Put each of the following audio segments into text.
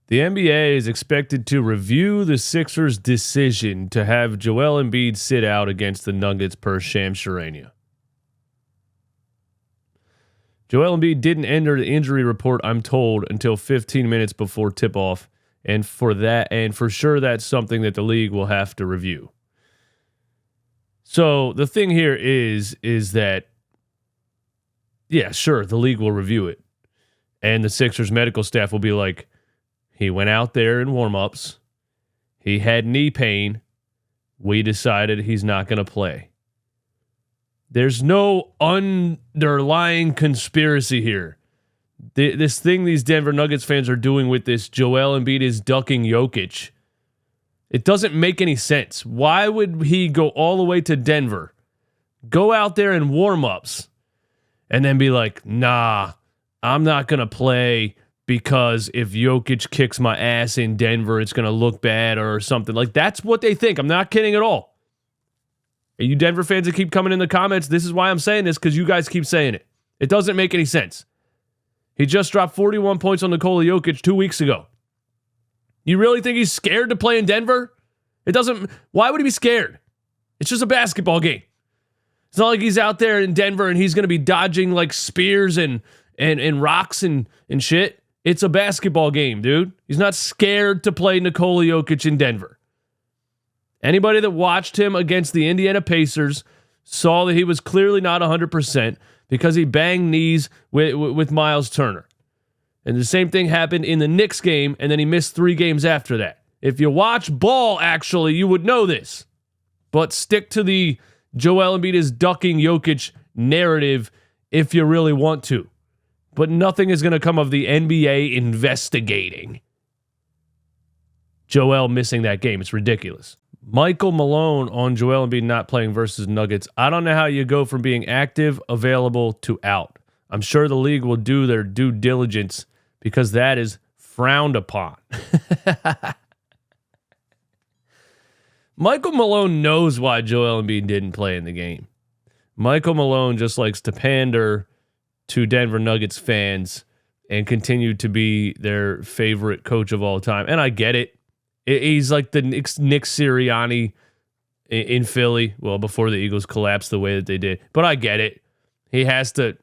The NBA is expected to review the Sixers' decision to have Joel Embiid sit out against the Nuggets per Shams Charania. Joel Embiid didn't enter the injury report, I'm told, until 15 minutes before tip-off, and for sure that's something that the league will have to review. So the thing here is that, yeah, sure, the league will review it, and the Sixers medical staff will be like, he went out there in warm-ups, he had knee pain, we decided he's not going to play. There's no underlying conspiracy here. This thing these Denver Nuggets fans are doing with this Joel Embiid is ducking Jokic, it doesn't make any sense. Why would he go all the way to Denver, go out there in warm-ups, and then be like, nah, I'm not going to play because if Jokic kicks my ass in Denver, it's going to look bad or something. Like, that's what they think. I'm not kidding at all. You Denver fans that keep coming in the comments, this is why I'm saying this, because you guys keep saying it. It doesn't make any sense. He just dropped 41 points on Nikola Jokic 2 weeks ago. You really think he's scared to play in Denver? Why would he be scared? It's just a basketball game. It's not like he's out there in Denver and he's going to be dodging like spears and rocks and shit. It's a basketball game, dude. He's not scared to play Nikola Jokic in Denver. Anybody that watched him against the Indiana Pacers saw that he was clearly not 100% because he banged knees with Miles Turner. And the same thing happened in the Knicks game, and then he missed 3 games after that. If you watch ball, actually, you would know this. But stick to the Joel Embiid is ducking Jokic narrative if you really want to. But nothing is going to come of the NBA investigating Joel missing that game. It's ridiculous. Michael Malone on Joel Embiid not playing versus Nuggets. I don't know how you go from being active, available, to out. I'm sure the league will do their due diligence because that is frowned upon. Michael Malone knows why Joel Embiid didn't play in the game. Michael Malone just likes to pander to Denver Nuggets fans and continue to be their favorite coach of all time. And I get it. He's like the Nick Sirianni in Philly. Well, before the Eagles collapsed the way that they did. But I get it. He has to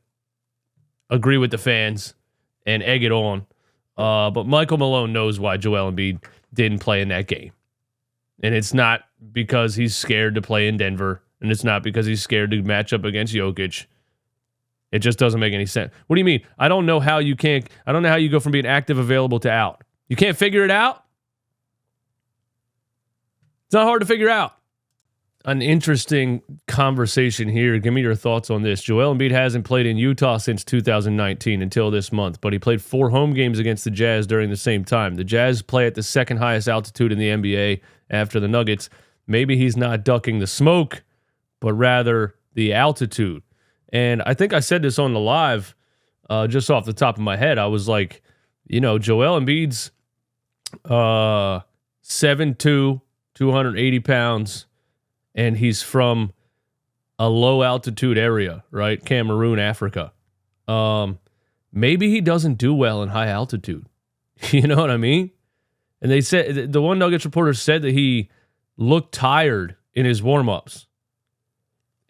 agree with the fans and egg it on. But Michael Malone knows why Joel Embiid didn't play in that game. And it's not because he's scared to play in Denver. And it's not because he's scared to match up against Jokic. It just doesn't make any sense. What do you mean? I don't know how you go from being active, available to out. You can't figure it out? It's not hard to figure out. An interesting conversation here. Give me your thoughts on this. Joel Embiid hasn't played in Utah since 2019 until this month, but he played 4 home games against the Jazz during the same time. The Jazz play at the second highest altitude in the NBA after the Nuggets. Maybe he's not ducking the smoke, but rather the altitude. And I think I said this on the live just off the top of my head. I was like, Joel Embiid's 7'2", 280 pounds, and he's from a low-altitude area, right? Cameroon, Africa. Maybe he doesn't do well in high altitude. You know what I mean? And they said, the one Nuggets reporter said that he looked tired in his warm-ups.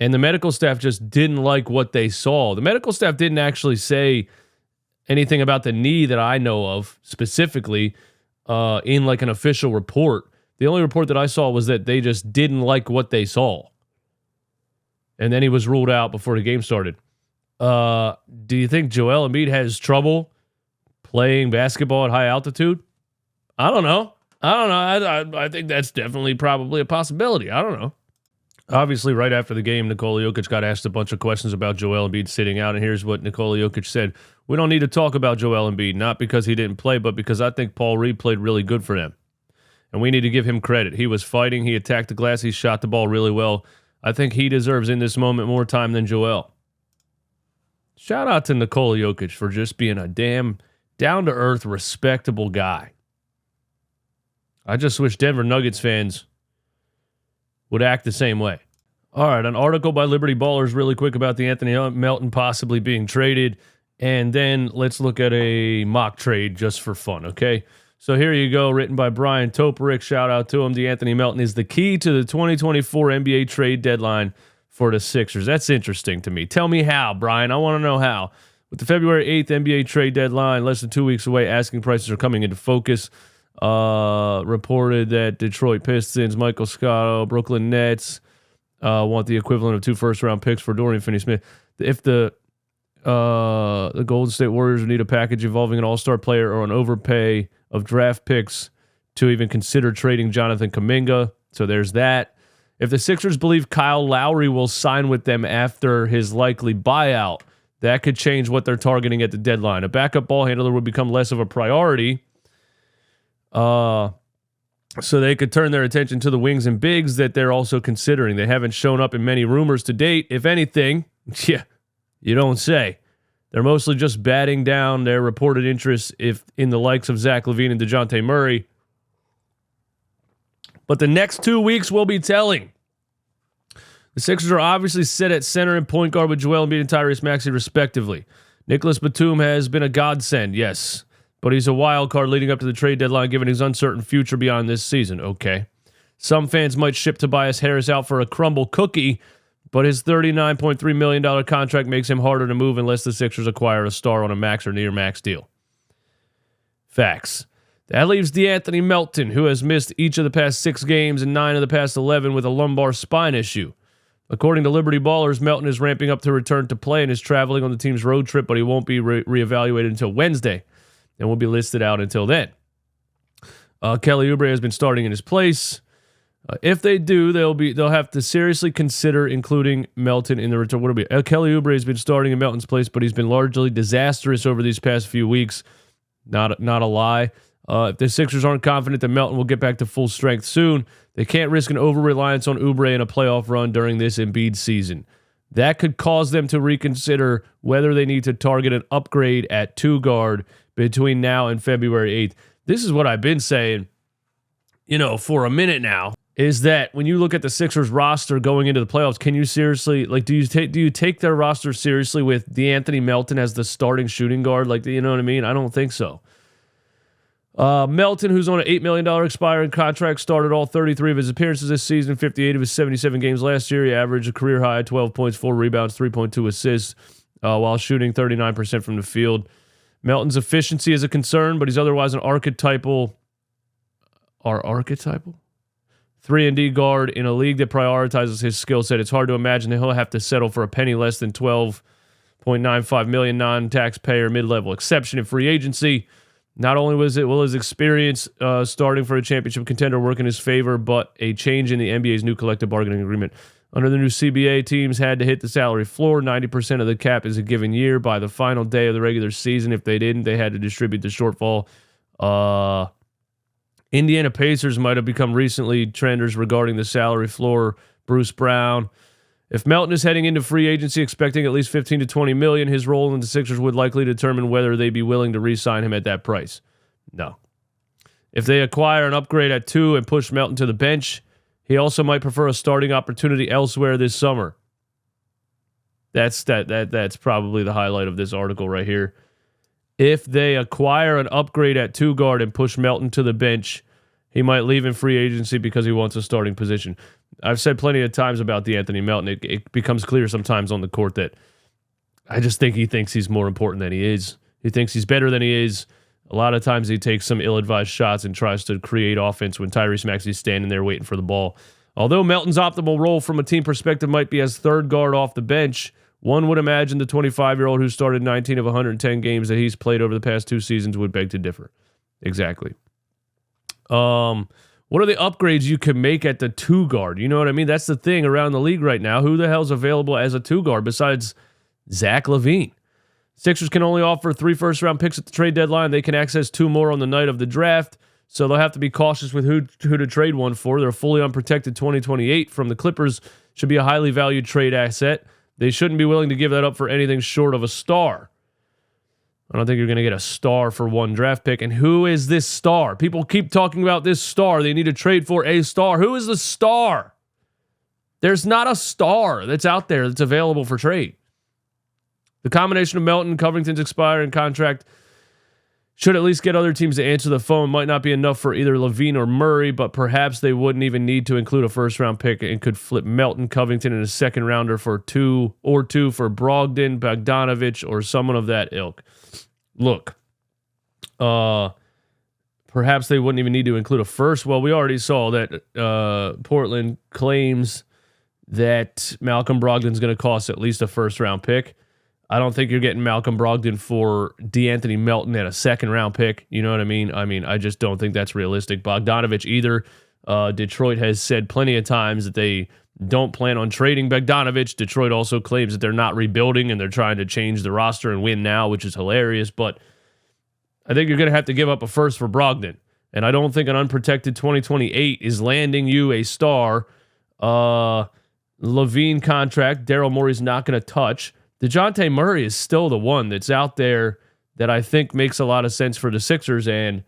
And the medical staff just didn't like what they saw. The medical staff didn't actually say anything about the knee that I know of specifically in like an official report. The only report that I saw was that they just didn't like what they saw. And then he was ruled out before the game started. Do you think Joel Embiid has trouble playing basketball at high altitude? I don't know. I think that's definitely probably a possibility. I don't know. Obviously, right after the game, Nikola Jokic got asked a bunch of questions about Joel Embiid sitting out, and here's what Nikola Jokic said. We don't need to talk about Joel Embiid, not because he didn't play, but because I think Paul Reed played really good for them. And we need to give him credit. He was fighting. He attacked the glass. He shot the ball really well. I think he deserves in this moment more time than Joel. Shout out to Nikola Jokic for just being a damn down-to-earth, respectable guy. I just wish Denver Nuggets fans would act the same way. All right, an article by Liberty Ballers really quick about the Anthony Melton possibly being traded. And then let's look at a mock trade just for fun, okay? So here you go, written by Brian Toperick. Shout out to him. DeAnthony Melton is the key to the 2024 NBA trade deadline for the Sixers. That's interesting to me. Tell me how, Brian. I want to know how. With the February 8th NBA trade deadline less than 2 weeks away, asking prices are coming into focus. Reported that Detroit Pistons, Michael Scotto, Brooklyn Nets want the equivalent of 2 first-round picks for Dorian Finney-Smith. If the Golden State Warriors need a package involving an all-star player or an overpay of draft picks to even consider trading Jonathan Kuminga. So there's that. If the Sixers believe Kyle Lowry will sign with them after his likely buyout, that could change what they're targeting at the deadline. A backup ball handler would become less of a priority. So they could turn their attention to the wings and bigs that they're also considering. They haven't shown up in many rumors to date. If anything, yeah, you don't say. They're mostly just batting down their reported interest in the likes of Zach LaVine and DeJounte Murray. But the next 2 weeks will be telling. The Sixers are obviously set at center and point guard with Joel Embiid and Tyrese Maxey, respectively. Nicholas Batum has been a godsend, yes, but he's a wild card leading up to the trade deadline given his uncertain future beyond this season. Okay. Some fans might ship Tobias Harris out for a crumble cookie, but his $39.3 million contract makes him harder to move unless the Sixers acquire a star on a max or near max deal. Facts. That leaves DeAnthony Melton, who has missed each of the past 6 games and 9 of the past 11 with a lumbar spine issue. According to Liberty Ballers, Melton is ramping up to return to play and is traveling on the team's road trip, but he won't be reevaluated until Wednesday and will be listed out until then. Kelly Oubre has been starting in his place. If they do, they'll have to seriously consider including Melton in the return. What will be? Kelly Oubre has been starting in Melton's place, but he's been largely disastrous over these past few weeks. Not a lie. If the Sixers aren't confident that Melton will get back to full strength soon, they can't risk an over-reliance on Oubre in a playoff run during this Embiid season. That could cause them to reconsider whether they need to target an upgrade at 2 guard between now and February 8th. This is what I've been saying, for a minute now, is that when you look at the Sixers roster going into the playoffs, can you seriously, do you take their roster seriously with DeAnthony Melton as the starting shooting guard? You know what I mean? I don't think so. Melton, who's on an $8 million expiring contract, started all 33 of his appearances this season, 58 of his 77 games last year. He averaged a career high 12 points, 4 rebounds, 3.2 assists, while shooting 39% from the field. Melton's efficiency is a concern, but he's otherwise an archetypal 3-and-D guard in a league that prioritizes his skill set. It's hard to imagine that he'll have to settle for a penny less than $12.95 million non-taxpayer mid-level exception in free agency. Not only will his experience starting for a championship contender work in his favor, but a change in the NBA's new collective bargaining agreement. Under the new CBA, teams had to hit the salary floor. 90% of the cap is a given year. By the final day of the regular season, if they didn't, they had to distribute the shortfall. Indiana Pacers might have become recently trenders regarding the salary floor. Bruce Brown. If Melton is heading into free agency expecting at least $15 to $20 million, his role in the Sixers would likely determine whether they'd be willing to re-sign him at that price. No. If they acquire an upgrade at 2 and push Melton to the bench, he also might prefer a starting opportunity elsewhere this summer. That's probably the highlight of this article right here. If they acquire an upgrade at 2 guard and push Melton to the bench, he might leave in free agency because he wants a starting position. I've said plenty of times about DeAnthony Melton. It becomes clear sometimes on the court that I just think he thinks he's more important than he is. He thinks he's better than he is. A lot of times he takes some ill-advised shots and tries to create offense when Tyrese Maxey's standing there waiting for the ball. Although Melton's optimal role from a team perspective might be as 3rd guard off the bench, one would imagine the 25-year-old who started 19 of 110 games that he's played over the past 2 seasons would beg to differ. Exactly. What are the upgrades you can make at the 2 guard? You know what I mean? That's the thing around the league right now. Who the hell's available as a 2 guard besides Zach LaVine? Sixers can only offer 3 first-round picks at the trade deadline. They can access 2 more on the night of the draft, so they'll have to be cautious with who to trade one for. They're fully unprotected 2028 from the Clippers. Should be a highly valued trade asset. They shouldn't be willing to give that up for anything short of a star. I don't think you're going to get a star for 1 draft pick. And who is this star? People keep talking about this star. They need to trade for a star. Who is the star? There's not a star that's out there that's available for trade. The combination of Melton, Covington's expiring contract, Should at least get other teams to answer the phone. Might not be enough for either Levine or Murray, but perhaps they wouldn't even need to include a first-round pick and could flip Melton, Covington, in a second-rounder for two for Brogden, Bogdanovich, or someone of that ilk. Look, perhaps they wouldn't even need to include a first. Well, we already saw that Portland claims that Malcolm Brogdon's going to cost at least a first-round pick. I don't think you're getting Malcolm Brogdon for DeAnthony Melton at a second-round pick. You know what I mean? I just don't think that's realistic. Bogdanovich either. Detroit has said plenty of times that they don't plan on trading Bogdanovich. Detroit also claims that they're not rebuilding and they're trying to change the roster and win now, which is hilarious. But I think you're going to have to give up a first for Brogdon. And I don't think an unprotected 2028 is landing you a star. Levine contract, Daryl Morey's not going to touch. DeJounte Murray is still the one that's out there that I think makes a lot of sense for the Sixers, and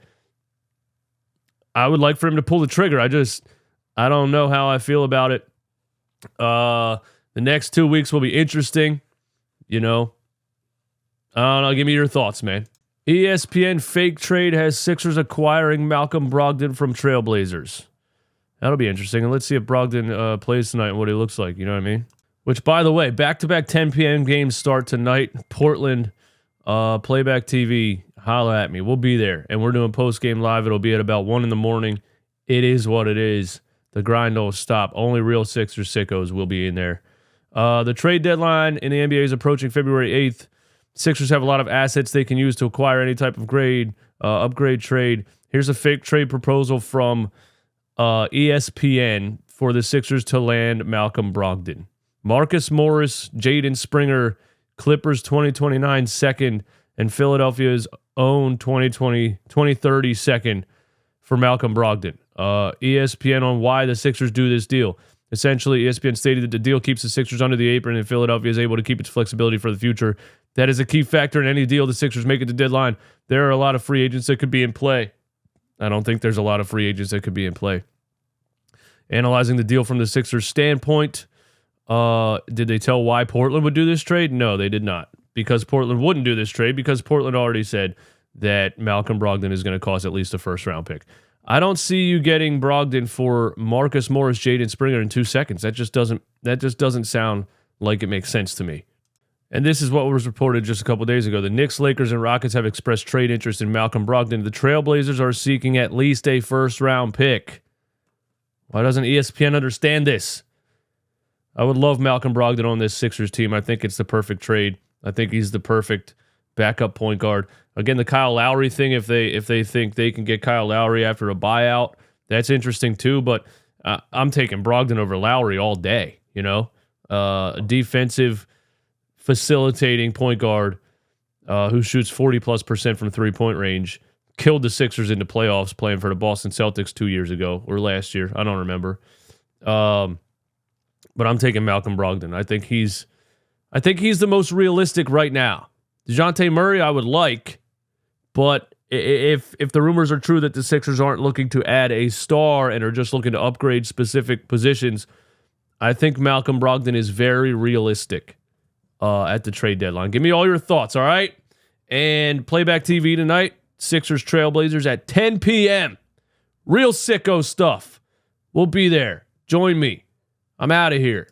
I would like for him to pull the trigger. I don't know how I feel about it. The next 2 weeks will be interesting. You know, I don't know. Give me your thoughts, man. ESPN fake trade has Sixers acquiring Malcolm Brogdon from Trailblazers. That'll be interesting. And let's see if Brogdon plays tonight and what he looks like. You know what I mean? Which, by the way, back-to-back 10 p.m. games start tonight. Portland, Playback TV, holla at me. We'll be there. And we're doing post-game live. It'll be at about 1 in the morning. It is what it is. The grind don't stop. Only real Sixers sickos will be in there. The trade deadline in the NBA is approaching February 8th. Sixers have a lot of assets they can use to acquire any type of upgrade trade. Here's a fake trade proposal from ESPN for the Sixers to land Malcolm Brogdon. Marcus Morris, Jaden Springer, Clippers 2029 second, and Philadelphia's own 2030 second for Malcolm Brogdon. ESPN on why the Sixers do this deal. Essentially, ESPN stated that the deal keeps the Sixers under the apron and Philadelphia is able to keep its flexibility for the future. That is a key factor in any deal the Sixers make at the deadline. There are a lot of free agents that could be in play. I don't think there's a lot of free agents that could be in play. Analyzing the deal from the Sixers' standpoint, did they tell why Portland would do this trade? No, they did not. Because Portland wouldn't do this trade, because Portland already said that Malcolm Brogdon is going to cost at least a first-round pick. I don't see you getting Brogdon for Marcus Morris, Jaden Springer in 2 seconds. That just doesn't sound like it makes sense to me. And this is what was reported just a couple days ago. The Knicks, Lakers, and Rockets have expressed trade interest in Malcolm Brogdon. The Trailblazers are seeking at least a first-round pick. Why doesn't ESPN understand this? I would love Malcolm Brogdon on this Sixers team. I think it's the perfect trade. I think he's the perfect backup point guard. Again, the Kyle Lowry thing, if they think they can get Kyle Lowry after a buyout, that's interesting too. But I'm taking Brogdon over Lowry all day. You know, defensive, facilitating point guard who shoots 40+% from 3-point range. Killed the Sixers in the playoffs playing for the Boston Celtics 2 years ago or last year. I don't remember. But I'm taking Malcolm Brogdon. I think he's the most realistic right now. DeJounte Murray, I would like, but if the rumors are true that the Sixers aren't looking to add a star and are just looking to upgrade specific positions, I think Malcolm Brogdon is very realistic at the trade deadline. Give me all your thoughts, all right? And Playback TV tonight, Sixers Trailblazers at 10 p.m. Real sicko stuff. We'll be there. Join me. I'm out of here.